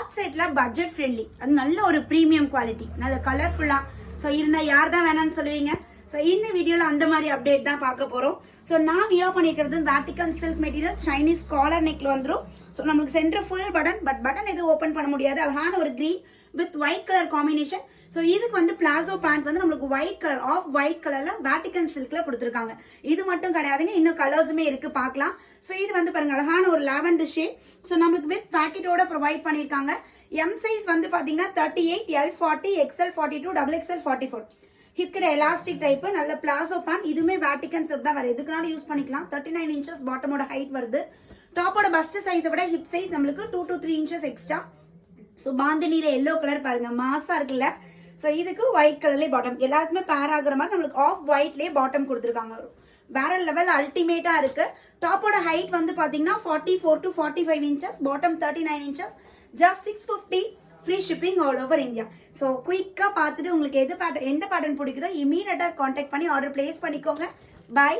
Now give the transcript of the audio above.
God செட்ல budget friendly, அது நல்ல ஒரு ப்ரீமியம் குவாலிட்டி, நல்ல கலர்ஃபுல்லா. ஸோ இருந்தா யார் தான் வேணாம்னு சொல்லுவீங்க. ஸோ இந்த வீடியோல அந்த மாதிரி அப்டேட் தான் பார்க்க போறோம். ஸோ நான் வியர் பண்ணிக்கிறது Vatican silk material, Chinese collar நெக்ல வந்துடும். ஸோ நம்மளுக்கு சென்டர் ஃபுல் பட்டன், பட்டன் எதுவும் ஓப்பன் பண்ண முடியாது. அழகான ஒரு green with white colour combination. So இதுக்கு வந்து பிளாசோ பேண்ட் வந்து நம்மளுக்கு ஒயிட் கலர், ஆஃப் ஒயிட் கலர்ல வேட்டிகன் சில்க்ல கொடுத்துருக்காங்க. இது மட்டும் கிடையாதுங்க, இன்னும் கலர்ஸுமே இருக்கு, பார்க்கலாம். ஸோ இது வந்து பாருங்க அழகான ஒரு லாவெண்டர் ஷேட். ஸோ நம்மளுக்கு வித் பாக்கெட்டோட ப்ரொவைட் பண்ணிருக்காங்க. எம் சைஸ் வந்து பாத்தீங்கன்னா 38, L 40, XL 42, XXL 44. ஹிப்கிட எலாஸ்டிக் டைப், நல்ல பிளாசோ பேண்ட். இதுவுமே வேட்டிகன் சில்க் தான், வேற எதுக்குனாலும் யூஸ் பண்ணிக்கலாம். 39 இன்ச்சஸ் பாட்டமோட ஹைட் வருது. டாப்போட பஸ்ட் சைஸை விட ஹிப் சைஸ் நம்மளுக்கு 2 to 3 இன்ச்சஸ் எக்ஸ்ட்ரா. ஸோ பாந்தினியில எல்லோ கலர் பாருங்க, மாசா இருக்குல்ல. ஸோ இதுக்கு ஒயிட் கலர்லேயே பாட்டம், எல்லாருக்குமே பேர் ஆகுற மாதிரி நம்மளுக்கு ஆஃப் ஒயிட்லேயே பாட்டம் கொடுத்துருக்காங்க. வேற லெவல் அல்டிமேட்டா இருக்கு. டாப்போட ஹைட் வந்து பாத்தீங்கன்னா 44 to 45 inches, bottom 39 inches, just 650. Free shipping all over India. So குயிக்கா பார்த்துட்டு உங்களுக்கு எந்த பேட்டர்ன் பிடிக்குதோ இமீடியட்டா கான்டாக்ட் பண்ணி ஆர்டர் பிளேஸ் பண்ணிக்கோங்க. பை.